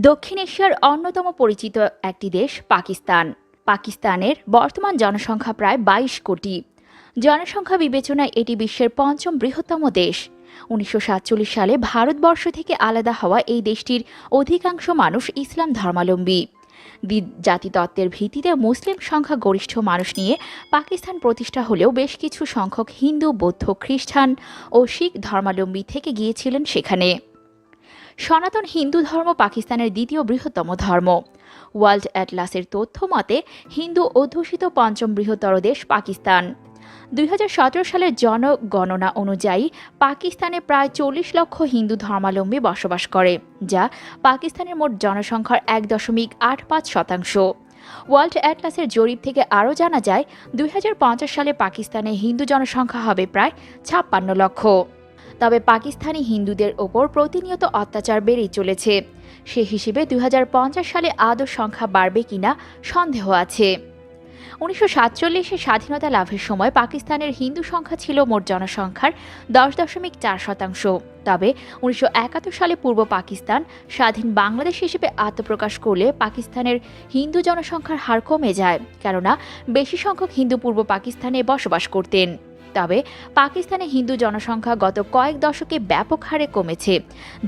দক্ষিণ এশিয়ার অন্যতম পরিচিত একটি দেশ পাকিস্তান। পাকিস্তানের বর্তমান জনসংখ্যা প্রায় ২২ কোটি। জনসংখ্যা বিবেচনায় এটি বিশ্বের পঞ্চম বৃহত্তম দেশ। ১৯৪৭ সালে ভারতবর্ষ থেকে আলাদা হওয়া এই দেশটির অধিকাংশ মানুষ ইসলাম ধর্মাবলম্বী। জাতিতত্ত্বের ভিত্তিতে মুসলিম সংখ্যা গরিষ্ঠ মানুষ নিয়ে পাকিস্তান প্রতিষ্ঠা হলেও বেশ কিছু সংখ্যক হিন্দু, বৌদ্ধ, খ্রিস্টান ও শিখ ধর্মাবলম্বী থেকে গিয়েছিলেন সেখানে। সনাতন হিন্দু ধর্ম পাকিস্তানের দ্বিতীয় বৃহত্তম ধর্ম। ওয়ার্ল্ড অ্যাটলাসের তথ্য মতে হিন্দু অধ্যুষিত পঞ্চম বৃহত্তর দেশ পাকিস্তান। ২০১৭ সালের জনগণনা অনুযায়ী পাকিস্তানে প্রায় ৪০ লক্ষ হিন্দু ধর্মাবলম্বী বসবাস করে, যা পাকিস্তানের মোট জনসংখ্যার ১.৮৫%। ওয়ার্ল্ড অ্যাটলাসের জরিপ থেকে আরও জানা যায় ২০৫০ সালে পাকিস্তানে হিন্দু জনসংখ্যা হবে প্রায় ৫৬ লক্ষ। তবে পাকিস্তানি হিন্দুদের ওপর প্রতিনিয়ত অত্যাচার বেড়েই চলেছে। সে হিসেবে ২০৫০ সালে আদৌ সংখ্যা বাড়বে কিনা সন্দেহ আছে। ১৯৪৭-এ স্বাধীনতা লাভের সময় পাকিস্তানের হিন্দু সংখ্যা ছিল মোট জনসংখ্যার ১০.৪%। তবে ১৯৭১ সালে পূর্ব পাকিস্তান স্বাধীন বাংলাদেশ হিসেবে আত্মপ্রকাশ করলে পাকিস্তানের হিন্দু জনসংখ্যার হার কমে যায়, কেননা বেশি সংখ্যক হিন্দু পূর্ব পাকিস্তানে বসবাস করতেন। তবে পাকিস্তানে হিন্দু জনসংখ্যা গত কয়েক দশকে ব্যাপক হারে কমেছে,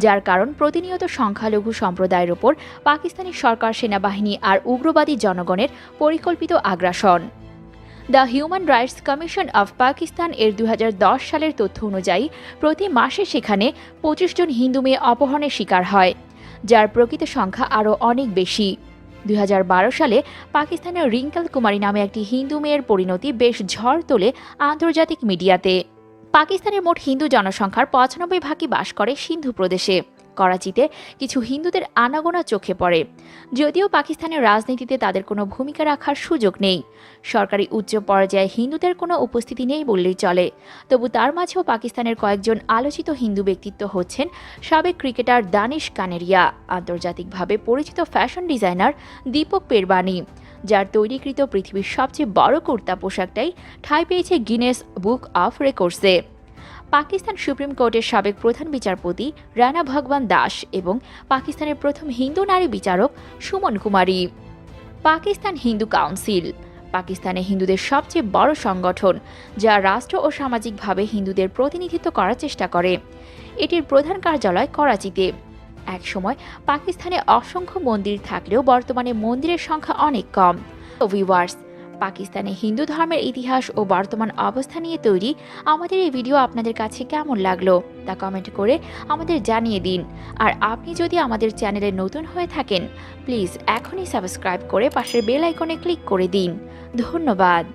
যার কারণ প্রতিনিয়ত সংখ্যালঘু সম্প্রদায়ের ওপর পাকিস্তানি সরকার, সেনাবাহিনী আর উগ্রবাদী জনগণের পরিকল্পিত আগ্রাসন। The human rights commission of Pakistan এর ২০১০ সালের তথ্য অনুযায়ী প্রতি মাসে সেখানে ২৫ জন হিন্দু মেয়ে অপহরণের শিকার হয়, যার প্রকৃত সংখ্যা আরও অনেক বেশি। ২০১২ সালে পাকিস্তানের রিঙ্কেল কুমারী নামে একটি হিন্দু মেয়ের পরিণতি বেশ ঝড় তোলে আন্তর্জাতিক মিডিয়াতে। পাকিস্তানের মোট হিন্দু জনসংখ্যার ৯৫% বাস করে সিন্ধু প্রদেশে। করাচিতে কিছু হিন্দুদের আনাগোনা চোখে পড়ে, যদিও পাকিস্তানের রাজনীতিতে তাদের কোনো ভূমিকা রাখার সুযোগ নেই। সরকারি উচ্চ পর্যায়ে হিন্দুদের কোনো উপস্থিতি নেই বললেই চলে। তবু তার মাঝেও পাকিস্তানের কয়েকজন আলোচিত হিন্দু ব্যক্তিত্ব হচ্ছেন সাবেক ক্রিকেটার দানিশ কানেরিয়া, আন্তর্জাতিকভাবে পরিচিত ফ্যাশন ডিজাইনার দীপক পেরবানি, যার তৈরিকৃত পৃথিবীর সবচেয়ে বড় কুর্তা পোশাকটাই ঠাঁই পেয়েছে গিনেস বুক অফ রেকর্ডসে। পাকিস্তান সুপ্রিম কোর্টের সাবেক প্রধান বিচারপতি রানা ভগবান দাস এবং পাকিস্তানের প্রথম হিন্দু নারী বিচারক সুমন কুমারী। পাকিস্তান হিন্দু কাউন্সিল পাকিস্তানে হিন্দুদের সবচেয়ে বড় সংগঠন, যা রাষ্ট্র ও সামাজিকভাবে হিন্দুদের প্রতিনিধিত্ব করার চেষ্টা করে। এটির প্রধান কার্যালয় করাচিতে। একসময় পাকিস্তানে অসংখ্য মন্দির থাকলেও বর্তমানে মন্দিরের সংখ্যা অনেক কম। ভিউয়ার্স, পাকিস্তানে হিন্দু ধর্মের ইতিহাস ও বর্তমান অবস্থা নিয়ে তৈরি আমাদের এই ভিডিও আপনাদের কাছে কেমন লাগলো তা কমেন্ট করে আমাদের জানিয়ে দিন। আর আপনি যদি আমাদের চ্যানেলে নতুন হয়ে থাকেন, প্লিজ এখনই সাবস্ক্রাইব করে পাশের বেল আইকনে ক্লিক করে দিন। ধন্যবাদ।